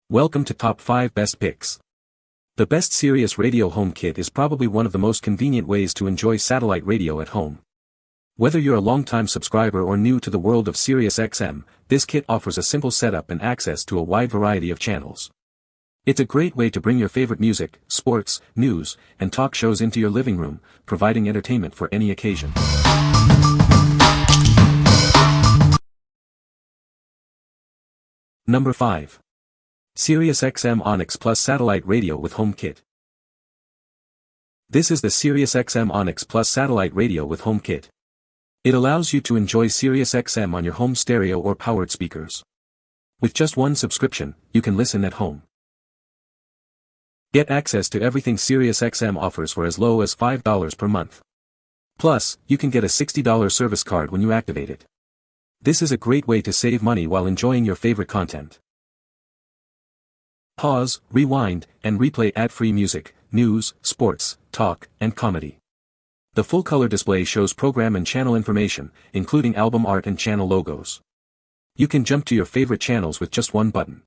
Welcome to Top 5 Best Picks. The best Sirius radio home kit is probably one of the most convenient ways to enjoy satellite radio at home. Whether you're a longtime subscriber or new to the world of SiriusXM, this kit offers a simple setup and access to a wide variety of channels. It's a great way to bring your favorite music, sports, news, and talk shows into your living room, providing entertainment for any occasion. Number 5. SiriusXM Onyx Plus Satellite Radio with Home Kit. This is the SiriusXM Onyx Plus Satellite Radio with Home Kit. It allows you to enjoy SiriusXM on your home stereo or powered speakers. With just one subscription, you can listen at home. Get access to everything SiriusXM offers for as low as $5 per month. Plus, you can get a $60 service card when you activate it. This is a great way to save money while enjoying your favorite content. Pause, rewind, and replay ad-free music, news, sports, talk, and comedy. The full-color display shows program and channel information, including album art and channel logos. You can jump to your favorite channels with just one button.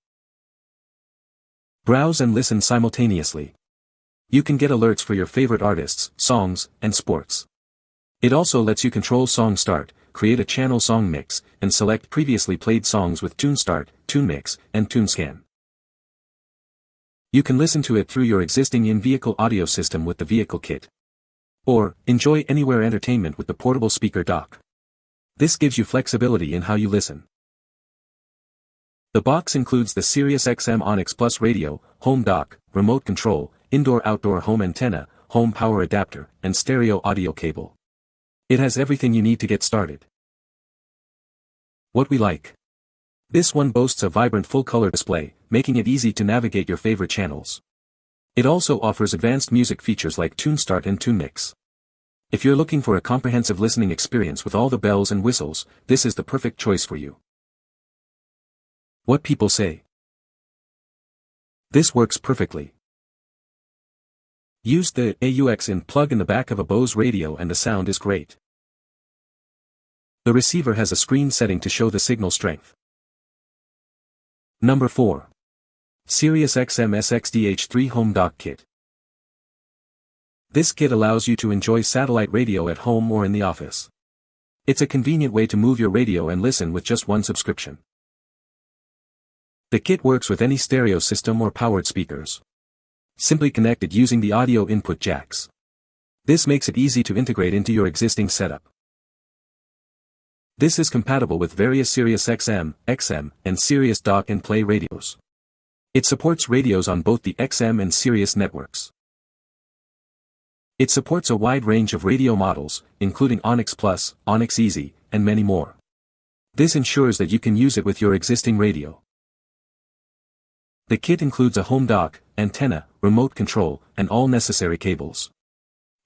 Browse and listen simultaneously. You can get alerts for your favorite artists, songs, and sports. It also lets you control song start, create a channel song mix, and select previously played songs with Tune Start, Tune Mix, and Tune Scan. You can listen to it through your existing in-vehicle audio system with the vehicle kit. Or, enjoy anywhere entertainment with the portable speaker dock. This gives you flexibility in how you listen. The box includes the SiriusXM Onyx Plus radio, home dock, remote control, indoor-outdoor home antenna, home power adapter, and stereo audio cable. It has everything you need to get started. What we like. This one boasts a vibrant full-color display, making it easy to navigate your favorite channels. It also offers advanced music features like Tune Start and Tune Mix. If you're looking for a comprehensive listening experience with all the bells and whistles, this is the perfect choice for you. What people say. This works perfectly. Use the AUX-in plug in the back of a Bose radio and the sound is great. The receiver has a screen setting to show the signal strength. Number 4. SiriusXM SXDH3 Home Dock Kit. This kit allows you to enjoy satellite radio at home or in the office. It's a convenient way to move your radio and listen with just one subscription. The kit works with any stereo system or powered speakers. Simply connect it using the audio input jacks. This makes it easy to integrate into your existing setup. This is compatible with various SiriusXM, XM, and Sirius Dock and Play radios. It supports radios on both the XM and Sirius networks. It supports a wide range of radio models, including Onyx Plus, Onyx Easy, and many more. This ensures that you can use it with your existing radio. The kit includes a home dock, antenna, remote control, and all necessary cables.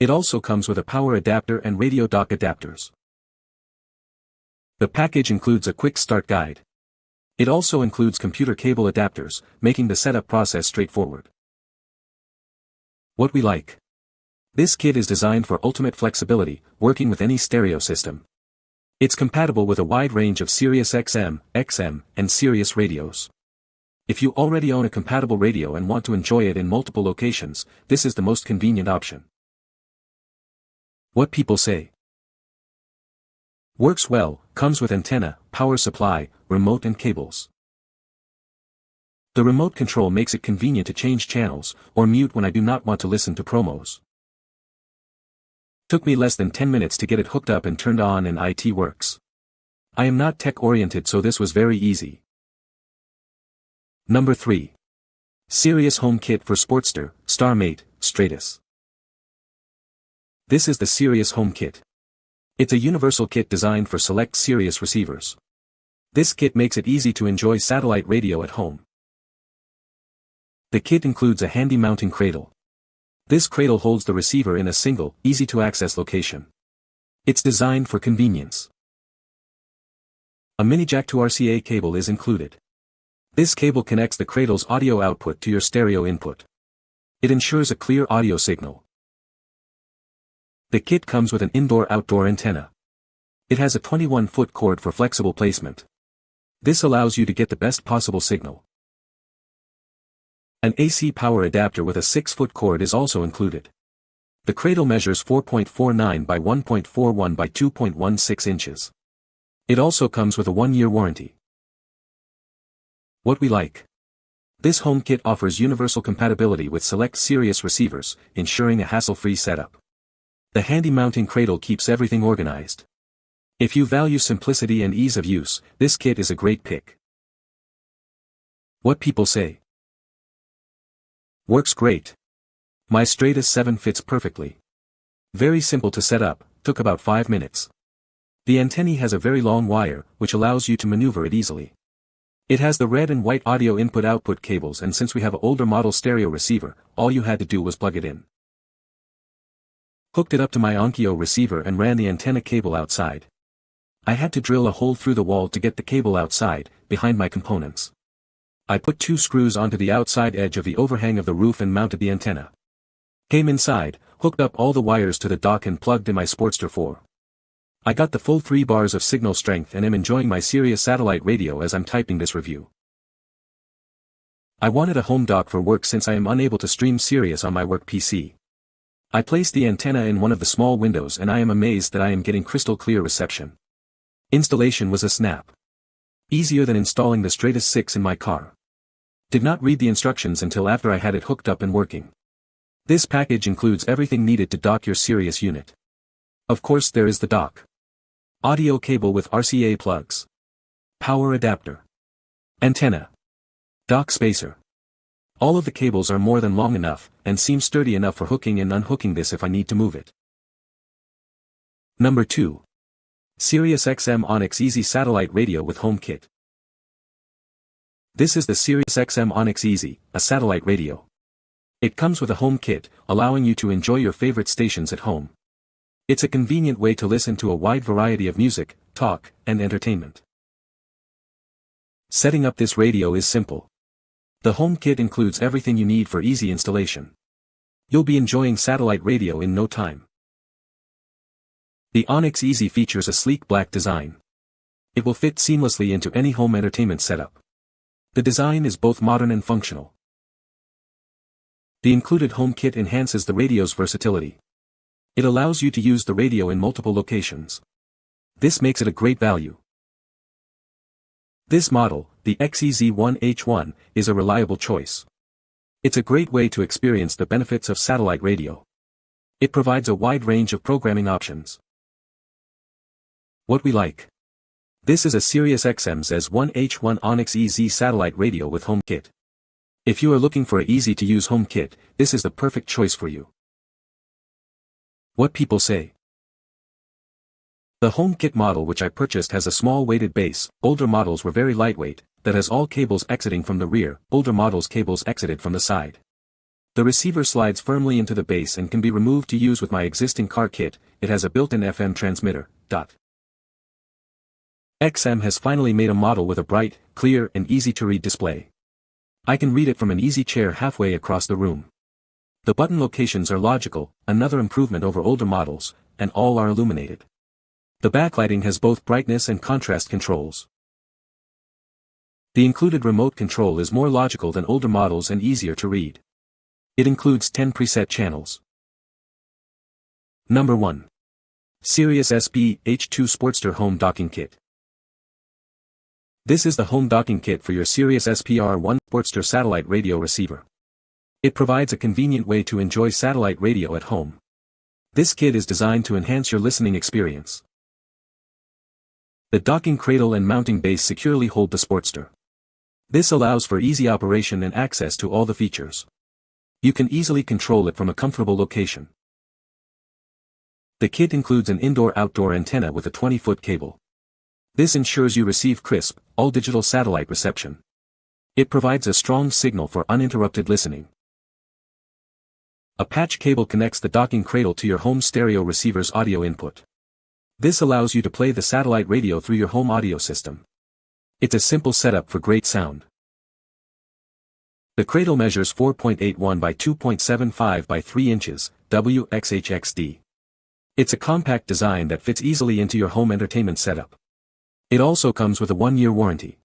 It also comes with a power adapter and radio dock adapters. The package includes a quick start guide. It also includes computer cable adapters, making the setup process straightforward. What we like. This kit is designed for ultimate flexibility, working with any stereo system. It's compatible with a wide range of SiriusXM, XM, and Sirius radios. If you already own a compatible radio and want to enjoy it in multiple locations, this is the most convenient option. What people say. Works well, comes with antenna, power supply, remote and cables. The remote control makes it convenient to change channels, or mute when I do not want to listen to promos. Took me less than 10 minutes to get it hooked up and turned on and it works. I am not tech-oriented so this was very easy. Number 3. Sirius Home Kit for Sportster, Starmate, Stratus. This is the Sirius Home Kit. It's a universal kit designed for select Sirius receivers. This kit makes it easy to enjoy satellite radio at home. The kit includes a handy mounting cradle. This cradle holds the receiver in a single, easy-to-access location. It's designed for convenience. A mini jack to RCA cable is included. This cable connects the cradle's audio output to your stereo input. It ensures a clear audio signal. The kit comes with an indoor-outdoor antenna. It has a 21-foot cord for flexible placement. This allows you to get the best possible signal. An AC power adapter with a 6-foot cord is also included. The cradle measures 4.49 by 1.41 by 2.16 inches. It also comes with a 1-year warranty. What we like. This home kit offers universal compatibility with select Sirius receivers, ensuring a hassle-free setup. The handy mounting cradle keeps everything organized. If you value simplicity and ease of use, this kit is a great pick. What people say. Works great. My Stratus 7 fits perfectly. Very simple to set up, took about 5 minutes. The antennae has a very long wire, which allows you to maneuver it easily. It has the red and white audio input-output cables, and since we have an older model stereo receiver, all you had to do was plug it in. Hooked it up to my Onkyo receiver and ran the antenna cable outside. I had to drill a hole through the wall to get the cable outside, behind my components. I put 2 screws onto the outside edge of the overhang of the roof and mounted the antenna. Came inside, hooked up all the wires to the dock and plugged in my Sportster 4. I got the full 3 bars of signal strength and am enjoying my Sirius satellite radio as I'm typing this review. I wanted a home dock for work since I am unable to stream Sirius on my work PC. I placed the antenna in one of the small windows and I am amazed that I am getting crystal clear reception. Installation was a snap. Easier than installing the Stratus 6 in my car. Did not read the instructions until after I had it hooked up and working. This package includes everything needed to dock your Sirius unit. Of course there is the dock. Audio cable with RCA plugs. Power adapter. Antenna. Dock spacer. All of the cables are more than long enough, and seem sturdy enough for hooking and unhooking this if I need to move it. Number 2. SiriusXM Onyx Easy Satellite Radio with Home Kit. This is the SiriusXM Onyx Easy, a satellite radio. It comes with a home kit, allowing you to enjoy your favorite stations at home. It's a convenient way to listen to a wide variety of music, talk, and entertainment. Setting up this radio is simple. The home kit includes everything you need for easy installation. You'll be enjoying satellite radio in no time. The Onyx Easy features a sleek black design. It will fit seamlessly into any home entertainment setup. The design is both modern and functional. The included home kit enhances the radio's versatility. It allows you to use the radio in multiple locations. This makes it a great value. This model, the XEZ1H1, is a reliable choice. It's a great way to experience the benefits of satellite radio. It provides a wide range of programming options. What we like. This is a SiriusXM Z1H1 Onyx EZ satellite radio with home kit. If you are looking for an easy-to-use home kit, this is the perfect choice for you. What people say. The home kit model which I purchased has a small weighted base. Older models were very lightweight, that has all cables exiting from the rear, older models cables exited from the side. The receiver slides firmly into the base and can be removed to use with my existing car kit. It has a built-in FM transmitter. XM has finally made a model with a bright, clear and easy-to-read display. I can read it from an easy chair halfway across the room. The button locations are logical, another improvement over older models, and all are illuminated. The backlighting has both brightness and contrast controls. The included remote control is more logical than older models and easier to read. It includes 10 preset channels. Number 1. Sirius SB-H2 Sportster Home Docking Kit. This is the home docking kit for your Sirius SPR1 Sportster satellite radio receiver. It provides a convenient way to enjoy satellite radio at home. This kit is designed to enhance your listening experience. The docking cradle and mounting base securely hold the Sportster. This allows for easy operation and access to all the features. You can easily control it from a comfortable location. The kit includes an indoor-outdoor antenna with a 20-foot cable. This ensures you receive crisp, all-digital satellite reception. It provides a strong signal for uninterrupted listening. A patch cable connects the docking cradle to your home stereo receiver's audio input. This allows you to play the satellite radio through your home audio system. It's a simple setup for great sound. The cradle measures 4.81 by 2.75 by 3 inches, WXHXD. It's a compact design that fits easily into your home entertainment setup. It also comes with a 1-year warranty.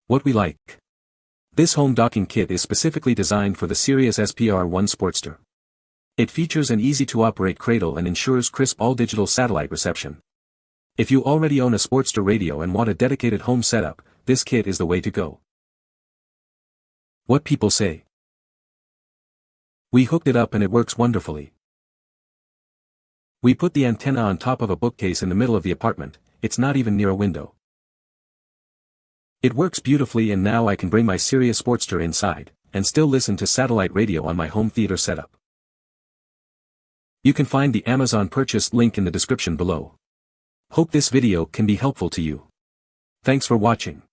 What we like. This home docking kit is specifically designed for the Sirius SPR1 Sportster. It features an easy-to-operate cradle and ensures crisp all-digital satellite reception. If you already own a Sportster radio and want a dedicated home setup, this kit is the way to go. What people say. We hooked it up and it works wonderfully. We put the antenna on top of a bookcase in the middle of the apartment, it's not even near a window. It works beautifully and now I can bring my Sirius Sportster inside, and still listen to satellite radio on my home theater setup. You can find the Amazon purchase link in the description below. Hope this video can be helpful to you. Thanks for watching.